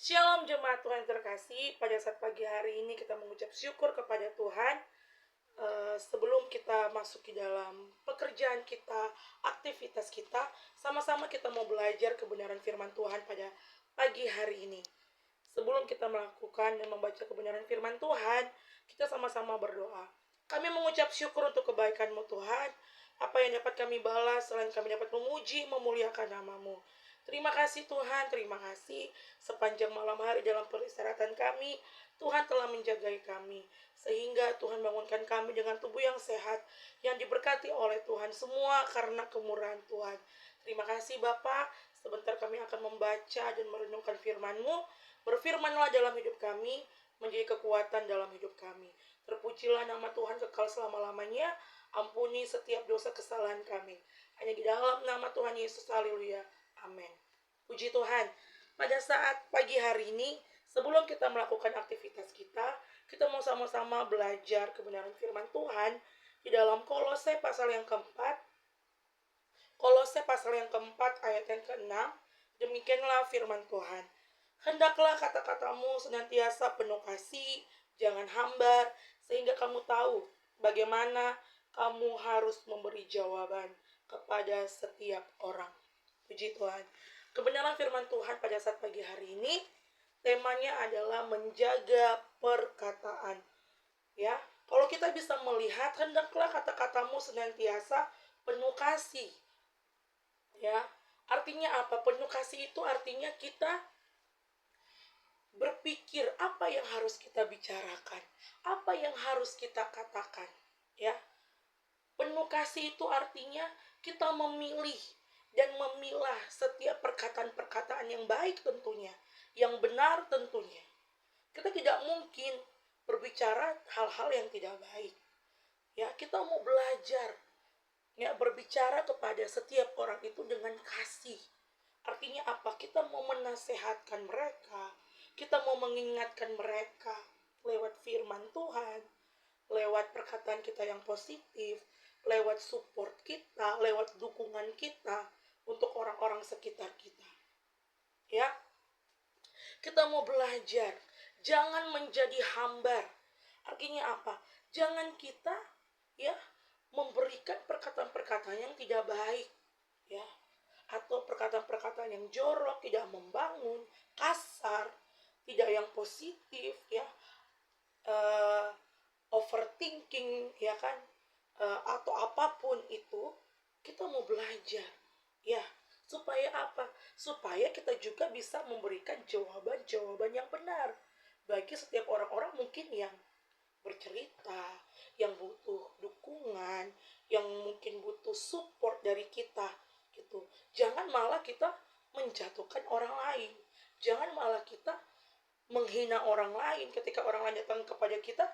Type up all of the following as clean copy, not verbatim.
Shalom jemaat Tuhan terkasih, pada saat pagi hari ini kita mengucap syukur kepada Tuhan. Sebelum kita masuk ke dalam pekerjaan kita, aktivitas kita, sama-sama kita mau belajar kebenaran firman Tuhan pada pagi hari ini. Sebelum kita melakukan dan membaca kebenaran firman Tuhan, kita sama-sama berdoa. Kami mengucap syukur untuk kebaikan-Mu Tuhan. Apa yang dapat kami balas selain kami dapat memuji, memuliakan nama-Mu. Terima kasih Tuhan, terima kasih sepanjang malam hari dalam peristirahatan kami, Tuhan telah menjagai kami, sehingga Tuhan bangunkan kami dengan tubuh yang sehat, yang diberkati oleh Tuhan semua karena kemurahan Tuhan. Terima kasih Bapa. Sebentar kami akan membaca dan merenungkan firman-Mu. Berfirmanlah dalam hidup kami, menjadi kekuatan dalam hidup kami. Terpujilah nama Tuhan kekal selama-lamanya. Ampuni setiap dosa kesalahan kami. Hanya di dalam nama Tuhan Yesus, haleluya. Amin. Puji Tuhan. Pada saat pagi hari ini, sebelum kita melakukan aktivitas kita mau sama-sama belajar kebenaran firman Tuhan di dalam Kolose pasal yang keempat. Kolose pasal yang keempat ayat yang ke-6. Demikianlah firman Tuhan. Hendaklah kata-katamu senantiasa penuh kasih, jangan hambar, sehingga kamu tahu bagaimana kamu harus memberi jawaban kepada setiap orang. Puji Tuhan. Kebenaran firman Tuhan pada saat pagi hari ini, temanya adalah menjaga perkataan. Ya, kalau kita bisa melihat, hendaklah kata-katamu senantiasa penuh kasih. Ya, artinya apa? Penuh kasih itu artinya kita berpikir apa yang harus kita bicarakan, apa yang harus kita katakan. Ya, penuh kasih itu artinya kita memilih dan memilah setiap perkataan-perkataan yang baik tentunya, yang benar tentunya. Kita tidak mungkin berbicara hal-hal yang tidak baik. Ya, kita mau belajar ya berbicara kepada setiap orang itu dengan kasih. Artinya apa? Kita mau menasehatkan mereka, kita mau mengingatkan mereka lewat firman Tuhan, lewat perkataan kita yang positif, lewat support kita, lewat dukungan kita untuk orang-orang sekitar kita. Ya, kita mau belajar, jangan menjadi hambar. Artinya apa? Jangan kita ya memberikan perkataan-perkataan yang tidak baik, ya, atau perkataan-perkataan yang jorok, tidak membangun, kasar, tidak yang positif, ya, overthinking, ya kan, atau apapun itu. Kita mau belajar, ya, supaya apa? Supaya kita juga bisa memberikan jawaban-jawaban yang benar bagi setiap orang-orang mungkin yang bercerita, yang butuh dukungan, yang mungkin butuh support dari kita gitu. Jangan malah kita menjatuhkan orang lain. Jangan malah kita menghina orang lain ketika orang lain datang kepada kita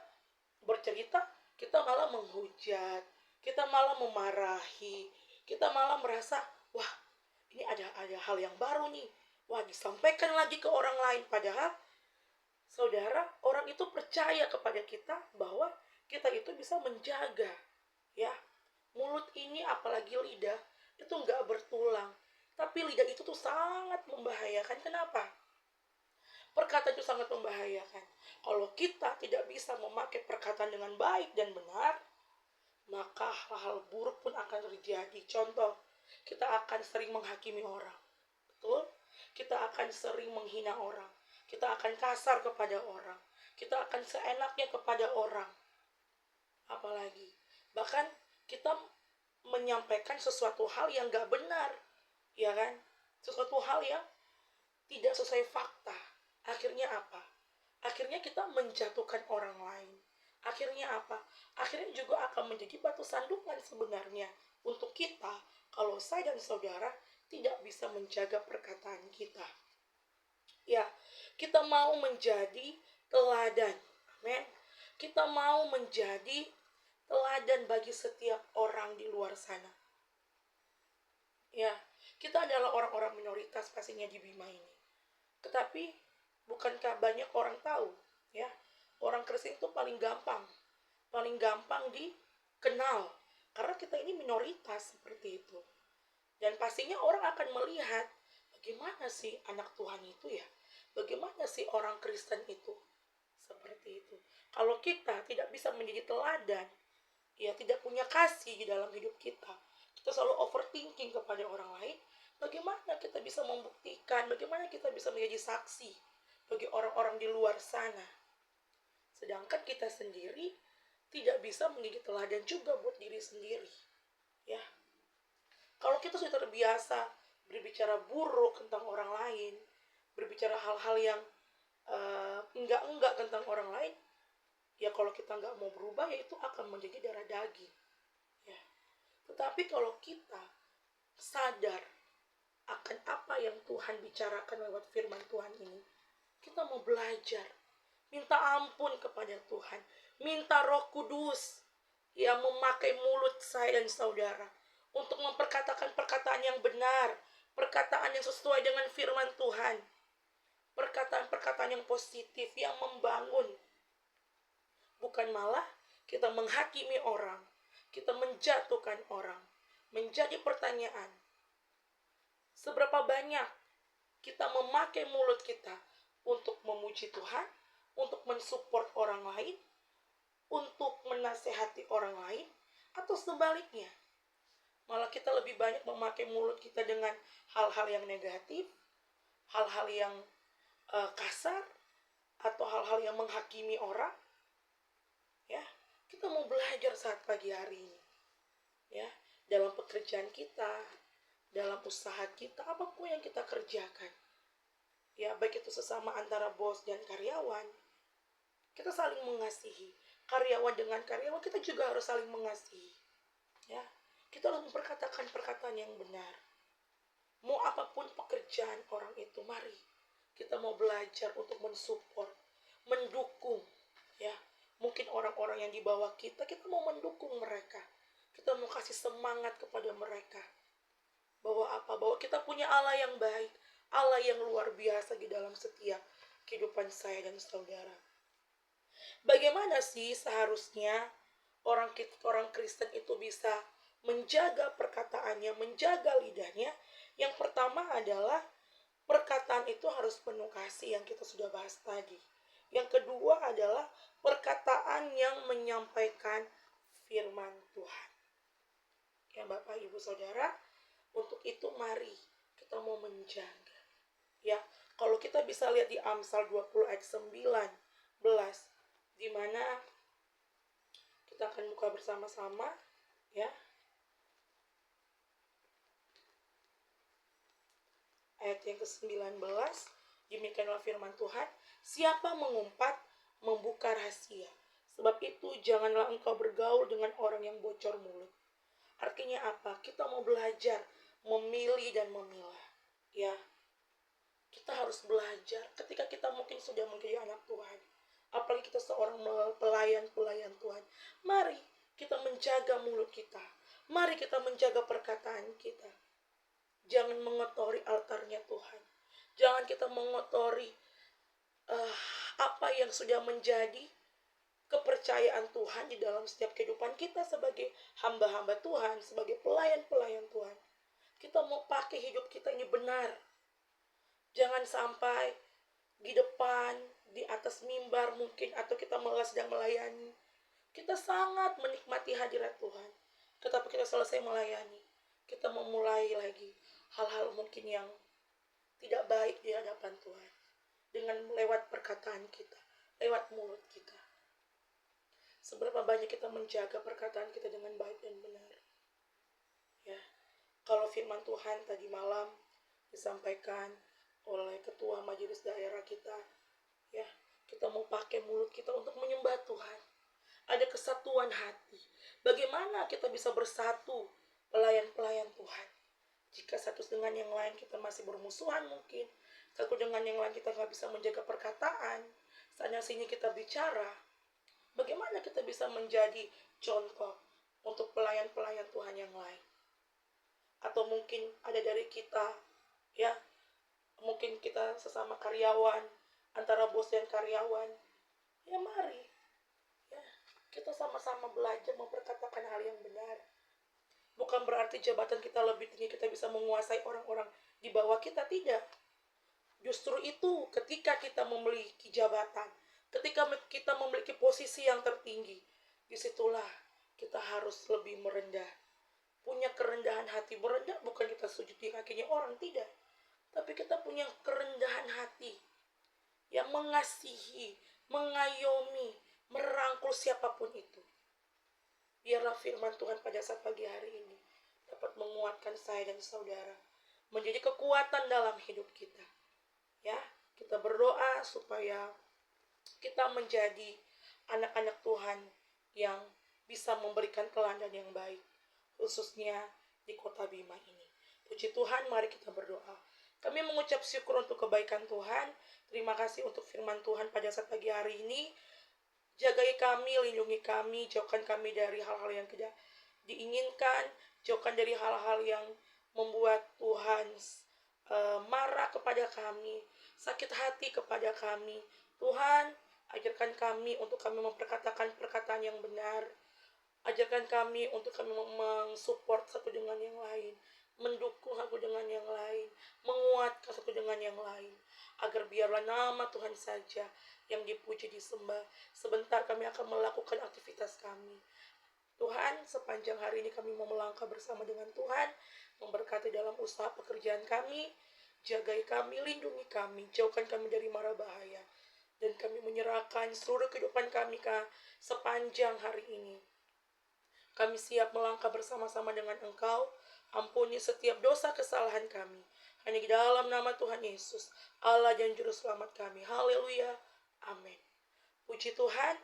bercerita, kita malah menghujat, kita malah memarahi, kita malah merasa, wah, ini ada hal yang baru nih. Wah, disampaikan lagi ke orang lain, padahal saudara, orang itu percaya kepada kita bahwa kita itu bisa menjaga, ya, mulut ini apalagi lidah itu nggak bertulang, tapi lidah itu tuh sangat membahayakan. Kenapa? Perkataan itu sangat membahayakan. Kalau kita tidak bisa memakai perkataan dengan baik dan benar, maka hal-hal buruk pun akan terjadi. Contoh, kita akan sering menghakimi orang, betul? Kita akan sering menghina orang, kita akan kasar kepada orang, kita akan seenaknya kepada orang. Apalagi, bahkan kita menyampaikan sesuatu hal yang gak benar, ya kan? Sesuatu hal yang tidak sesuai fakta. Akhirnya apa? Akhirnya kita menjatuhkan orang lain. Akhirnya apa? Akhirnya juga akan menjadi batu sandungan sebenarnya untuk kita kalau saya dan saudara tidak bisa menjaga perkataan kita. Ya, kita mau menjadi teladan. Amin. Kita mau menjadi teladan bagi setiap orang di luar sana. Ya, kita adalah orang-orang minoritas pastinya di Bima ini. Tetapi bukankah banyak orang tahu, ya, orang Kristen itu paling gampang dikenal karena kita ini minoritas seperti itu. Dan pastinya orang akan melihat bagaimana sih anak Tuhan itu ya, bagaimana bagaimana sih orang Kristen itu? Seperti itu. Kalau kita tidak bisa menjadi teladan, ya tidak punya kasih di dalam hidup kita, kita selalu overthinking kepada orang lain, bagaimana kita bisa membuktikan, bagaimana kita bisa menjadi saksi bagi orang-orang di luar sana, sedangkan kita sendiri tidak bisa menjadi teladan juga buat diri sendiri. Ya, kalau kita sudah terbiasa berbicara buruk tentang orang lain, berbicara hal-hal yang enggak tentang orang lain, ya kalau kita nggak mau berubah, ya itu akan menjadi darah daging. Ya. Tetapi kalau kita sadar akan apa yang Tuhan bicarakan lewat firman Tuhan ini, kita mau belajar, minta ampun kepada Tuhan, minta Roh Kudus yang memakai mulut saya dan saudara untuk memperkatakan perkataan yang benar, perkataan yang sesuai dengan firman Tuhan, perkataan-perkataan yang positif, yang membangun. Bukan malah kita menghakimi orang, kita menjatuhkan orang. Menjadi pertanyaan, seberapa banyak kita memakai mulut kita untuk memuji Tuhan, untuk mensupport orang lain, untuk menasehati orang lain, atau sebaliknya, malah kita lebih banyak memakai mulut kita dengan hal-hal yang negatif, hal-hal yang kasar, atau hal-hal yang menghakimi orang. Ya, kita mau belajar saat pagi hari ini, ya, dalam pekerjaan kita, dalam usaha kita, apapun yang kita kerjakan, ya, baik itu sesama antara bos dan karyawan, kita saling mengasihi. Karyawan dengan karyawan, kita juga harus saling mengasihi. Ya, kita harus memperkatakan perkataan yang benar. Mau apapun pekerjaan orang itu, mari kita mau belajar untuk mensupport, mendukung. Ya, mungkin orang-orang yang di bawah kita mau mendukung mereka. Kita mau kasih semangat kepada mereka. Bahwa kita punya Allah yang baik, Allah yang luar biasa di dalam setiap kehidupan saya dan saudara. Bagaimana sih seharusnya orang Kristen itu bisa menjaga perkataannya, menjaga lidahnya? Yang pertama adalah perkataan itu harus penuh kasih yang kita sudah bahas tadi. Yang kedua adalah perkataan yang menyampaikan firman Tuhan. Ya Bapak Ibu Saudara, untuk itu mari kita mau menjaga. Ya, kalau kita bisa lihat di Amsal 20 ayat 19, di mana kita akan buka bersama-sama, ya. Ayat yang ke-19, demikianlah firman Tuhan, siapa mengumpat, membuka rahasia. Sebab itu janganlah engkau bergaul dengan orang yang bocor mulut. Artinya apa? Kita mau belajar memilih dan memilah. Ya, kita harus belajar ketika kita mungkin sudah menjadi anak Tuhan. Apalagi kita seorang pelayan Tuhan. Mari kita menjaga mulut kita. Mari kita menjaga perkataan kita. Jangan mengotori altarnya Tuhan. Jangan kita mengotori apa yang sudah menjadi kepercayaan Tuhan di dalam setiap kehidupan kita sebagai hamba-hamba Tuhan, sebagai pelayan-pelayan Tuhan. Kita mau pakai hidup kita ini benar. Jangan sampai di depan, di atas mimbar mungkin, atau kita sedang melayani, kita sangat menikmati hadirat Tuhan. Tetapi kita selesai melayani, kita memulai lagi hal-hal mungkin yang tidak baik di hadapan Tuhan. Dengan lewat perkataan kita, lewat mulut kita. Seberapa banyak kita menjaga perkataan kita dengan baik dan benar. Ya, kalau firman Tuhan tadi malam disampaikan oleh ketua majelis daerah kita, ya, kita mau pakai mulut kita untuk menyembah Tuhan. Ada kesatuan hati. Bagaimana kita bisa bersatu pelayan-pelayan Tuhan? Jika satu dengan yang lain kita masih bermusuhan mungkin, satu dengan yang lain kita nggak bisa menjaga perkataan, sana sini kita bicara, bagaimana kita bisa menjadi contoh untuk pelayan-pelayan Tuhan yang lain? Atau mungkin ada dari kita, ya, mungkin kita sesama karyawan, antara bos dan karyawan, ya mari, ya, kita sama-sama belajar memperkatakan hal yang benar. Bukan berarti jabatan kita lebih tinggi, kita bisa menguasai orang-orang di bawah kita, tidak. Justru itu ketika kita memiliki jabatan, ketika kita memiliki posisi yang tertinggi, disitulah kita harus lebih merendah. Punya kerendahan hati. Merendah bukan kita sujud di kakinya orang, tidak. Tapi kita punya kerendahan hati yang mengasihi, mengayomi, merangkul siapapun itu. Biarlah firman Tuhan pada saat pagi hari ini dapat menguatkan saya dan saudara, menjadi kekuatan dalam hidup kita. Ya, kita berdoa supaya kita menjadi anak-anak Tuhan yang bisa memberikan teladan yang baik, khususnya di kota Bima ini. Puji Tuhan, mari kita berdoa. Kami mengucap syukur untuk kebaikan Tuhan. Terima kasih untuk firman Tuhan pada saat pagi hari ini. Jagai kami, lindungi kami, jauhkan kami dari hal-hal yang tidak diinginkan, jauhkan dari hal-hal yang membuat Tuhan marah kepada kami, sakit hati kepada kami. Tuhan, ajarkan kami untuk kami memperkatakan perkataan yang benar. Ajarkan kami untuk kami mensupport satu dengan yang lain, mendukung satu dengan yang lain, menguatkan satu dengan yang lain, agar biarlah nama Tuhan saja yang dipuji, disembah. Sebentar kami akan melakukan aktivitas kami. Tuhan, sepanjang hari ini kami mau melangkah bersama dengan Tuhan, memberkati dalam usaha pekerjaan kami, jagai kami, lindungi kami, jauhkan kami dari mara bahaya. Dan kami menyerahkan seluruh kehidupan kami sepanjang hari ini. Kami siap melangkah bersama-sama dengan Engkau. Ampuni setiap dosa kesalahan kami. Hanya di dalam nama Tuhan Yesus, Allah dan Juru Selamat kami. Haleluya. Amin. Puji Tuhan.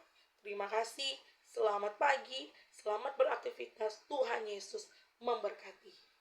Terima kasih. Selamat pagi. Selamat beraktivitas. Tuhan Yesus memberkati.